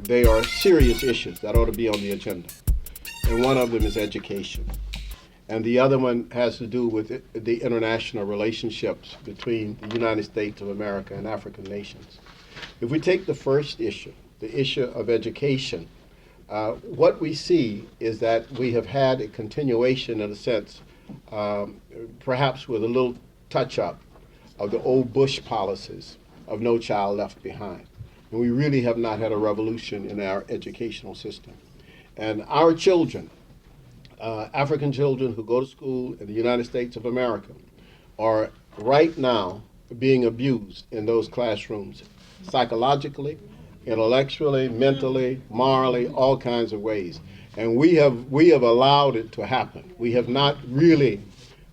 they are serious issues that ought to be on the agenda. And one of them is education. And the other one has to do with the international relationships between the United States of America and African nations. If we take the first issue, the issue of education, what we see is that we have had a continuation, in a sense, perhaps with a little touch-up of the old Bush policies of No Child Left Behind. And we really have not had a revolution in our educational system. And our children, African children who go to school in the United States of America, are right now being abused in those classrooms, psychologically, intellectually, mentally, morally, all kinds of ways. And we have allowed it to happen. We have not really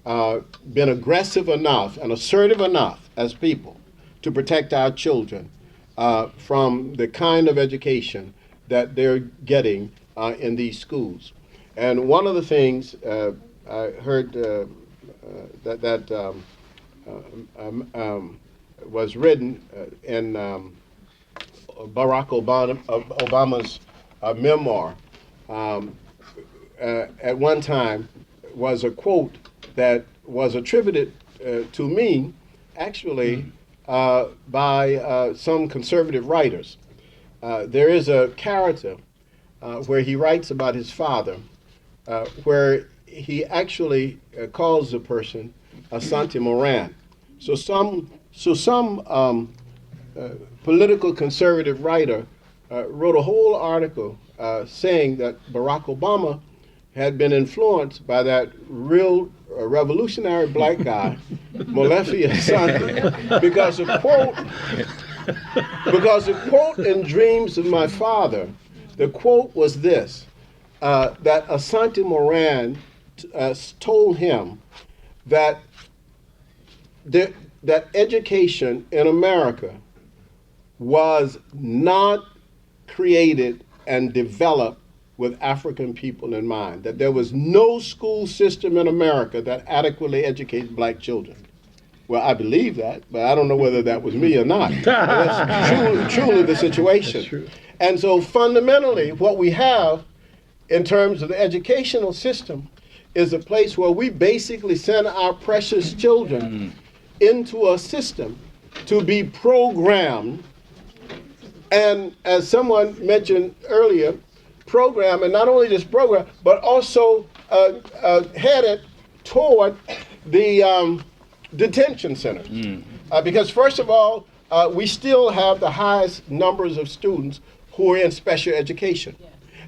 been aggressive enough and assertive enough as people to protect our children from the kind of education that they're getting in these schools. And one of the things I heard that was written in Barack Obama's memoir at one time was a quote that was attributed to me, actually, by some conservative writers. There is a character where he writes about his father, where he actually calls the person Asante Moran. So some political conservative writer wrote a whole article saying that Barack Obama had been influenced by that real revolutionary black guy, Molefi K.Asante, because the quote in Dreams of My Father, the quote was this, that Asante Moran told him that that education in America was not created and developed with African people in mind, that there was no school system in America that adequately educated black children. Well, I believe that, but I don't know whether that was me or not. That's truly the situation. And so fundamentally, what we have in terms of the educational system is a place where we basically send our precious children into a system to be programmed, and as someone mentioned earlier, program, and not only just program, but also headed toward the detention centers. Because first of all, we still have the highest numbers of students who are in special education.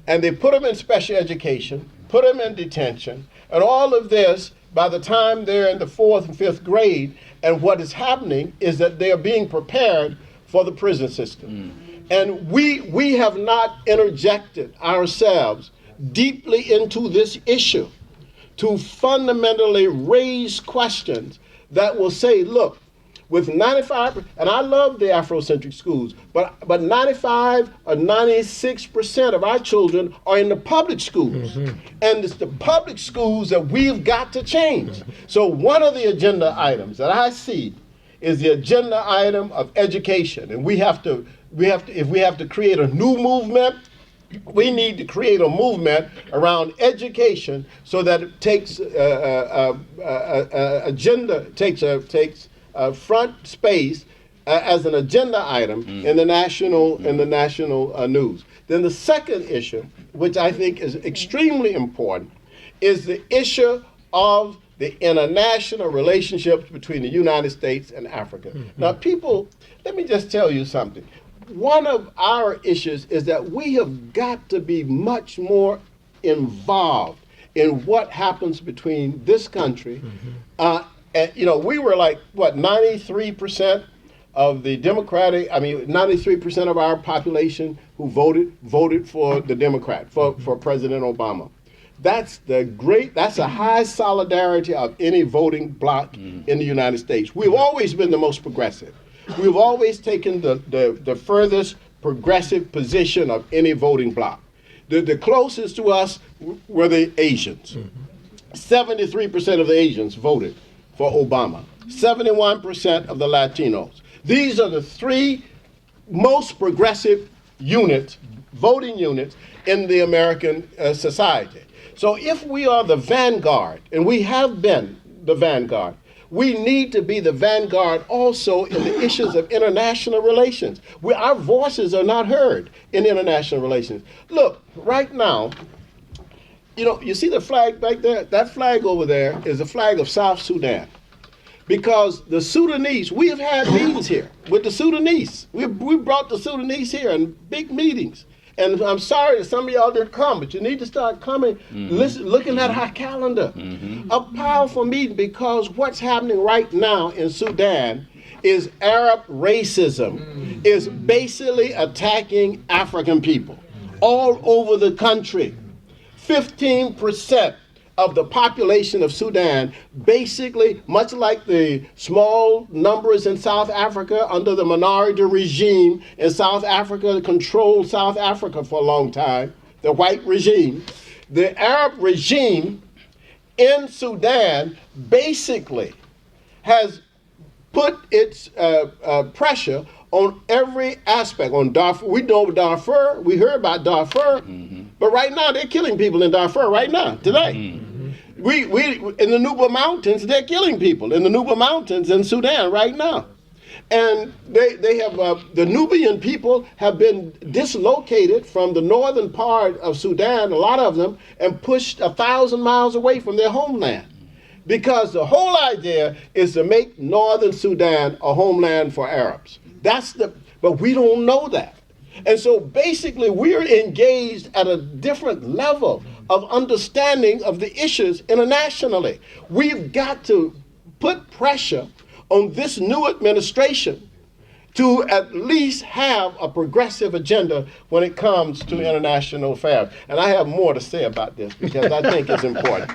And they put them in special education, put them in detention, and all of this, by the time they're in the 4th and 5th grade, and what is happening is that they are being prepared for the prison system. And we have not interjected ourselves deeply into this issue to fundamentally raise questions that will say, look, with 95, and I love the Afrocentric schools, but 95 or 96% of our children are in the public schools. And it's the public schools that we've got to change. So one of the agenda items that I see is the agenda item of education. And if we have to create a new movement, we need to create a movement around education so that it takes front space as an agenda item in the national news. Then the second issue, which I think is extremely important, is the issue of the international relationships between the United States and Africa. Now, people, let me just tell you something. One of our issues is that we have got to be much more involved in what happens between this country. And, you know, we were like, what, 93% of the 93% of our population who voted for the Democrat, for President Obama. That's a high solidarity of any voting bloc in the United States. We've always been the most progressive. We've always taken the furthest progressive position of any voting bloc. The closest to us were the Asians. 73% of the Asians voted for Obama. 71% of the Latinos. These are the three most progressive units, voting units in the American society. So if we are the vanguard, and we have been the vanguard, we need to be the vanguard also in the issues of international relations. Our voices are not heard in international relations. Look, right now, you see the flag back there? That flag over there is the flag of South Sudan. Because the Sudanese, we have had meetings here with the Sudanese. We brought the Sudanese here in big meetings. And I'm sorry that some of y'all didn't come, but you need to start coming, looking at our calendar. A powerful meeting, because what's happening right now in Sudan is Arab racism, is basically attacking African people all over the country. 15% of the population of Sudan, basically, much like the small numbers in South Africa under the minority regime in South Africa, controlled South Africa for a long time, the white regime, the Arab regime in Sudan basically has put its pressure on every aspect. On Darfur, we know Darfur, we heard about Darfur, but right now they're killing people in Darfur right now, today. We in the Nuba Mountains, they're killing people in the Nuba Mountains in Sudan right now. And they have, the Nubian people have been dislocated from the northern part of Sudan, a lot of them, and pushed 1,000 miles away from their homeland. Because the whole idea is to make northern Sudan a homeland for Arabs. But we don't know that. And so basically we're engaged at a different level of understanding of the issues internationally. We've got to put pressure on this new administration to at least have a progressive agenda when it comes to international affairs. And I have more to say about this because I think it's important.